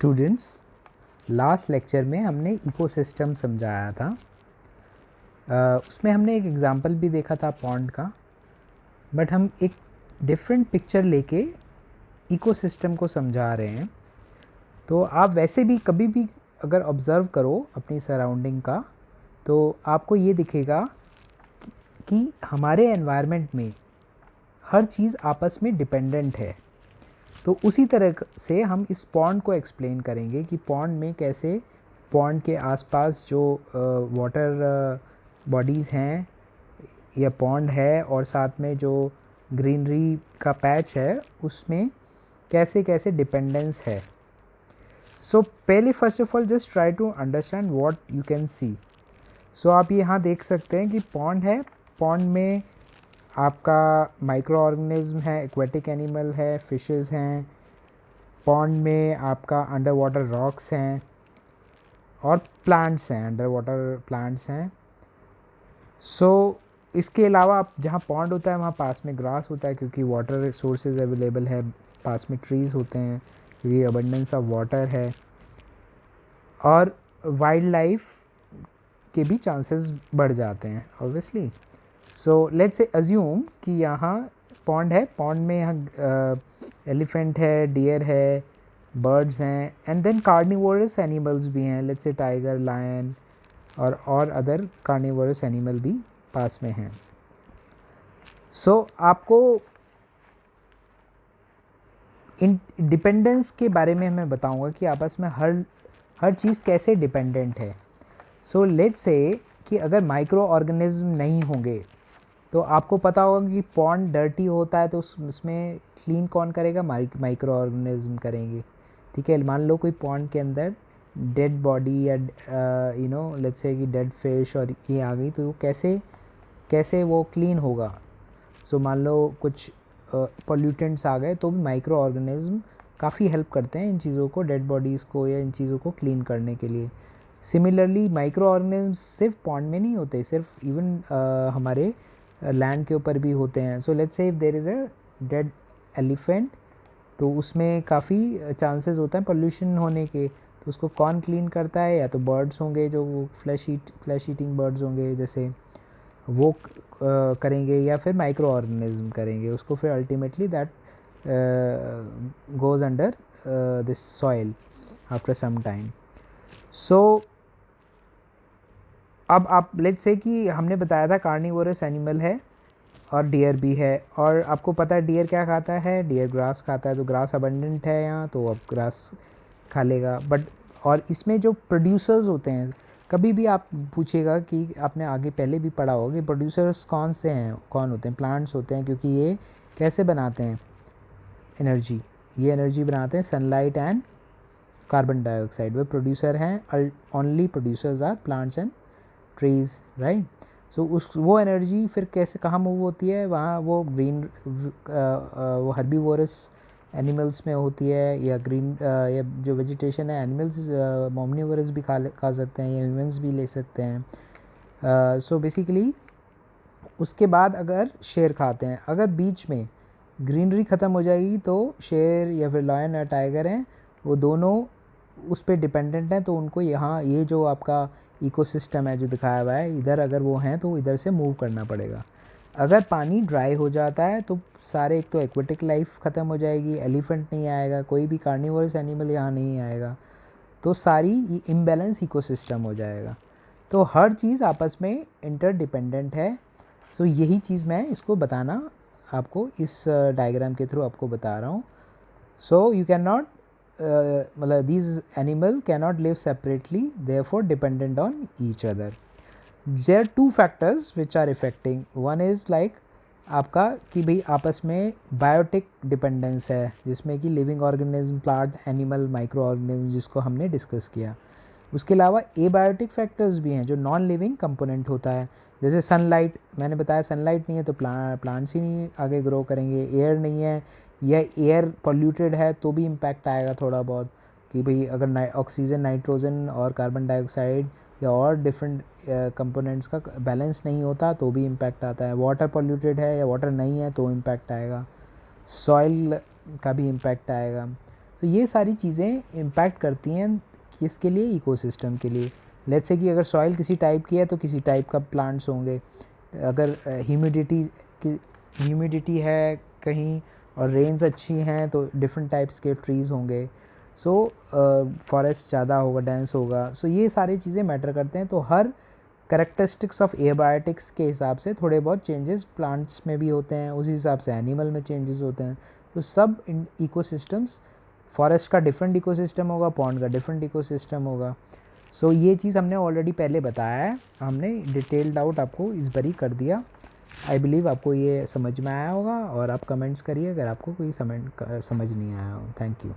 Students, last lecture में हमने ecosystem समझाया था। उसमें हमने एक एग्ज़ाम्पल भी देखा था पॉन्ड का, बट हम एक डिफरेंट पिक्चर लेके इकोसिस्टम को समझा रहे हैं। तो आप वैसे भी कभी भी अगर ऑब्ज़र्व करो अपनी सराउंडिंग का, तो आपको ये दिखेगा कि हमारे एनवायरनमेंट में हर चीज़ आपस में डिपेंडेंट है। तो उसी तरह से हम इस पॉन्ड को एक्सप्लेन करेंगे कि पॉन्ड में कैसे पॉन्ड के आसपास जो वाटर बॉडीज़ हैं या पॉन्ड है और साथ में जो ग्रीनरी का पैच है उसमें कैसे कैसे डिपेंडेंस है। सो पहले first of all just try to understand what you can see. So आप यहाँ देख सकते हैं कि पॉन्ड है, पॉन्ड में आपका माइक्रो ऑर्गेनिज्म है, एक्वेटिक एनिमल है, फिशेस हैं, पॉन्ड में आपका अंडर वाटर रॉक्स हैं और प्लांट्स हैं, अंडर वाटर प्लांट्स हैं। सो इसके अलावा आप जहाँ पॉन्ड होता है वहाँ पास में ग्रास होता है क्योंकि वाटर सोर्सेज अवेलेबल है, पास में ट्रीज़ होते हैं क्योंकि अबंडेंस ऑफ वाटर है, और वाइल्ड लाइफ के भी चांसेस बढ़ जाते हैं ऑब्वियसली। सो लेट्स से अज्यूम कि यहाँ पॉन्ड है, पॉन्ड में यहाँ एलिफेंट है, डियर है, बर्ड्स हैं, एंड देन कार्निवोरस एनिमल्स भी हैं, लेट्स से टाइगर, लायन और अदर कार्निवोरस एनिमल भी पास में हैं। सो आपको इन डिपेंडेंस के बारे में मैं बताऊंगा कि आपस में हर चीज़ कैसे डिपेंडेंट है। सो लेट्स से कि अगर माइक्रो ऑर्गेनिज्म नहीं होंगे तो आपको पता होगा कि पॉन्ड डर्टी होता है तो उसमें क्लीन कौन करेगा, माइक्रो ऑर्गेनिज्म करेंगे। ठीक है, मान लो कोई पॉन्ड के अंदर डेड बॉडी या लेट्स से कि डेड फिश और ये आ गई तो वो कैसे वो क्लीन होगा। सो मान लो कुछ पोल्यूटेंट्स आ गए तो भी माइक्रो ऑर्गेनिज्म काफ़ी हेल्प करते हैं इन चीज़ों को, डेड बॉडीज़ को या इन चीज़ों को क्लीन करने के लिए। सिमिलरली माइक्रो ऑर्गेनिज्म सिर्फ पॉन्ड में नहीं होते, सिर्फ इवन हमारे लैंड के ऊपर भी होते हैं। So let's say if there is a dead elephant तो उसमें काफ़ी चांसेस होता है पोल्यूशन होने के, तो उसको कौन क्लीन करता है, या तो बर्ड्स होंगे जो फ्लैश ईटिंग बर्ड्स होंगे जैसे वो करेंगे, या फिर माइक्रो ऑर्गेनिज्म करेंगे उसको, फिर ultimately that goes under this soil after some time. So अब आप लेट्स से कि हमने बताया था कार्निवोरस एनिमल है और डियर भी है, और आपको पता है डियर क्या खाता है, डियर ग्रास खाता है, तो ग्रास अबंडेंट है यहाँ तो अब ग्रास खा लेगा। बट और इसमें जो प्रोड्यूसर्स होते हैं, कभी भी आप पूछेगा कि आपने आगे पहले भी पढ़ा होगा कि प्रोड्यूसर्स कौन से हैं, कौन होते हैं, प्लांट्स होते हैं, क्योंकि ये कैसे बनाते हैं एनर्जी, ये एनर्जी बनाते हैं सनलाइट एंड कार्बन डाइऑक्साइड, वे प्रोड्यूसर हैं, only producers are plants and trees, right. So वो एनर्जी फिर कैसे कहाँ मूव होती है, वहाँ वो वो हर्बीवोरस एनिमल्स में होती है, या या जो वेजिटेशन है एनिमल्स ओमनिवोरस भी खा सकते हैं, या ह्यूमंस भी ले सकते हैं। सो बेसिकली उसके बाद अगर शेर खाते हैं, अगर बीच में ग्रीनरी ख़त्म हो जाएगी तो शेर या फिर लायन या टाइगर हैं वो दोनों उस पर डिपेंडेंट हैं, तो उनको यहाँ ये जो आपका इकोसिस्टम है जो दिखाया हुआ है इधर अगर वो हैं तो इधर से मूव करना पड़ेगा। अगर पानी ड्राई हो जाता है तो सारे, एक तो एक्वेटिक लाइफ ख़त्म हो जाएगी, एलिफेंट नहीं आएगा, कोई भी कार्निवोरस एनिमल यहाँ नहीं आएगा, तो सारी इम्बैलेंस इकोसिस्टम हो जाएगा। तो हर चीज़ आपस में इंटरडिपेंडेंट है। सो यही चीज़ मैं इसको बताना आपको इस डायग्राम के थ्रू आपको बता रहा हूँ। सो यू कैन नॉट मतलब these animal cannot live separately, therefore dependent on each other. There are two factors which are affecting. One is like आपका कि भाई आपस में बायोटिक डिपेंडेंस है, जिसमें कि living organism, plant, animal, micro organism जिसको हमने डिस्कस किया। उसके अलावा एबायोटिक फैक्टर्स भी हैं जो नॉन लिविंग कंपोनेंट होता है, जैसे सनलाइट, मैंने बताया सनलाइट नहीं है तो प्लांट्स ही नहीं आगे ग्रो करेंगे, एयर नहीं है या एयर पोल्यूटेड है तो भी इम्पैक्ट आएगा थोड़ा बहुत, कि भाई अगर ऑक्सीजन, नाइट्रोजन और कार्बन डाइऑक्साइड या और डिफरेंट कंपोनेंट्स का बैलेंस नहीं होता तो भी इम्पैक्ट आता है। वाटर पोल्यूटेड है या वाटर नहीं है तो इम्पैक्ट आएगा, सॉइल का भी इम्पैक्ट आएगा। तो ये सारी चीज़ें इम्पैक्ट करती हैं किसके लिए, इकोसिस्टम के लिए। लेट्स से कि अगर सॉइल किसी टाइप की है तो किसी टाइप का प्लांट्स होंगे, अगर ह्यूमिडिटी है कहीं और रेंस अच्छी हैं तो डिफरेंट टाइप्स के ट्रीज़ होंगे। सो फॉरेस्ट ज़्यादा होगा, डेंस होगा। सो ये सारी चीज़ें मैटर करते हैं। तो हर करेक्टरिस्टिक्स ऑफ एबायोटिक्स के हिसाब से थोड़े बहुत चेंजेस प्लांट्स में भी होते हैं, उसी हिसाब से एनिमल में चेंजेस होते हैं। तो सब इकोसिस्टम्स, फॉरेस्ट का डिफरेंट इकोसिस्टम होगा, पॉन्ड का डिफरेंट इकोसिस्टम होगा। सो ये चीज़ हमने ऑलरेडी पहले बताया है, हमने डिटेल्ड आउट आपको इस बारी कर दिया। आई बिलीव आपको ये समझ में आया होगा, और आप कमेंट्स करिए अगर आपको कोई समझ नहीं आया हो। Thank you.